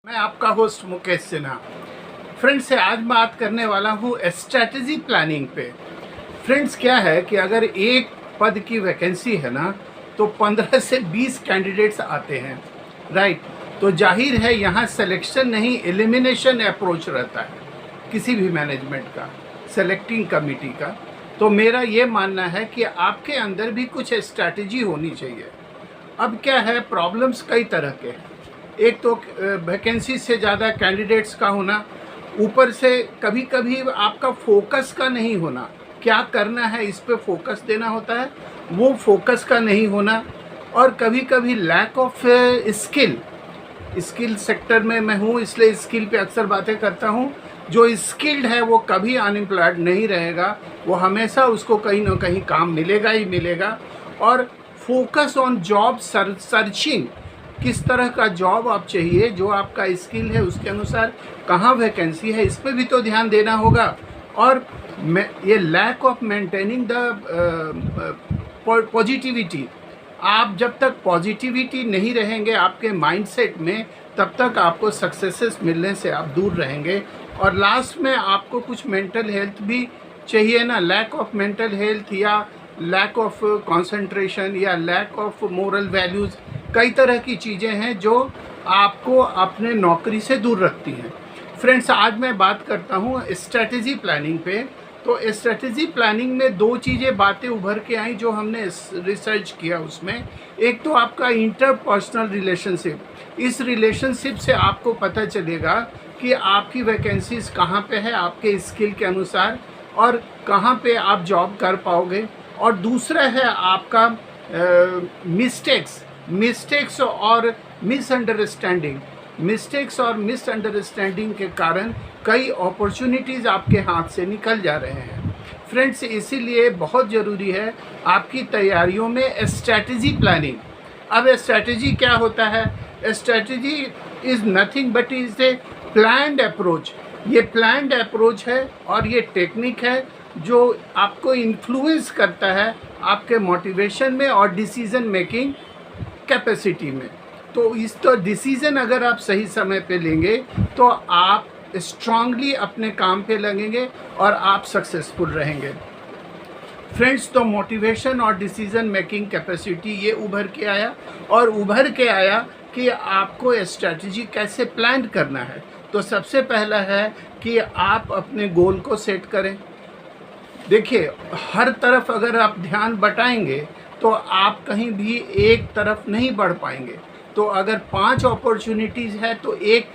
मैं आपका host Mukesh Sinha. Friends से आज बात करने वाला हूँ स्ट्रैटेजी प्लानिंग पे। फ्रेंड्स क्या है कि अगर एक पद की वैकेंसी है ना तो 15 से 20 कैंडिडेट्स आते हैं, राइट। तो जाहिर है यहाँ सिलेक्शन नहीं एलिमिनेशन अप्रोच रहता है किसी भी मैनेजमेंट का, सेलेक्टिंग कमेटी का। तो मेरा ये मानना है कि आपके अंदर भी कुछ स्ट्रैटेजी होनी चाहिए। अब क्या है, प्रॉब्लम्स कई तरह के हैं। एक तो वैकेंसी से ज़्यादा कैंडिडेट्स का होना, ऊपर से कभी कभी आपका फोकस का नहीं होना, क्या करना है इस पे फोकस देना होता है, वो फोकस का नहीं होना। और कभी कभी लैक ऑफ स्किल सेक्टर में मैं हूँ इसलिए स्किल पे अक्सर बातें करता हूँ। जो स्किल्ड है वो कभी अनएम्प्लॉयड नहीं रहेगा, वो हमेशा उसको कहीं ना कहीं काम मिलेगा ही मिलेगा। और फोकस ऑन जॉब सर्चिंग, किस तरह का जॉब आप चाहिए, जो आपका स्किल है उसके अनुसार कहाँ वैकेंसी है, इस पर भी तो ध्यान देना होगा। और ये lack of maintaining the positivity, आप जब तक पॉजिटिविटी नहीं रहेंगे आपके माइंडसेट में तब तक आपको सक्सेसेस मिलने से आप दूर रहेंगे। और लास्ट में आपको कुछ मेंटल हेल्थ भी चाहिए ना, लैक ऑफ मेंटल हेल्थ या लैक ऑफ कंसंट्रेशन या लैक ऑफ मोरल वैल्यूज़, कई तरह की चीज़ें हैं जो आपको अपने नौकरी से दूर रखती हैं। फ्रेंड्स आज मैं बात करता हूँ स्ट्रैटेजी प्लानिंग पे। तो स्ट्रैटेजी प्लानिंग में दो चीज़ें बातें उभर के आई जो हमने रिसर्च किया उसमें। एक तो आपका इंटरपर्सनल रिलेशनशिप, इस रिलेशनशिप से आपको पता चलेगा कि आपकी वैकेंसीज कहाँ पे है आपके स्किल के अनुसार और कहाँ पे आप जॉब कर पाओगे। और दूसरा है आपका मिस्टेक्स और मिसअंडरस्टैंडिंग के कारण कई अपॉर्चुनिटीज़ आपके हाथ से निकल जा रहे हैं। फ्रेंड्स इसीलिए बहुत ज़रूरी है आपकी तैयारियों में स्ट्रैटेजी प्लानिंग। अब स्ट्रैटेजी क्या होता है? Strategy is nothing but is a planned approach. ये प्लान्ड अप्रोच है और ये टेक्निक है जो आपको इन्फ्लुएंस करता है आपके मोटिवेशन में और डिसीज़न मेकिंग कैपेसिटी में। तो डिसीज़न अगर आप सही समय पे लेंगे तो आप स्ट्रांगली अपने काम पे लगेंगे और आप सक्सेसफुल रहेंगे। फ्रेंड्स तो मोटिवेशन और डिसीज़न मेकिंग कैपेसिटी ये उभर के आया कि आपको स्ट्रैटेजी कैसे प्लान करना है। तो सबसे पहला है कि आप अपने गोल को सेट करें। देखिए हर तरफ अगर आप ध्यान बटाएंगे तो आप कहीं भी एक तरफ नहीं बढ़ पाएंगे। तो अगर 5 अपॉर्चुनिटीज़ है तो एक पे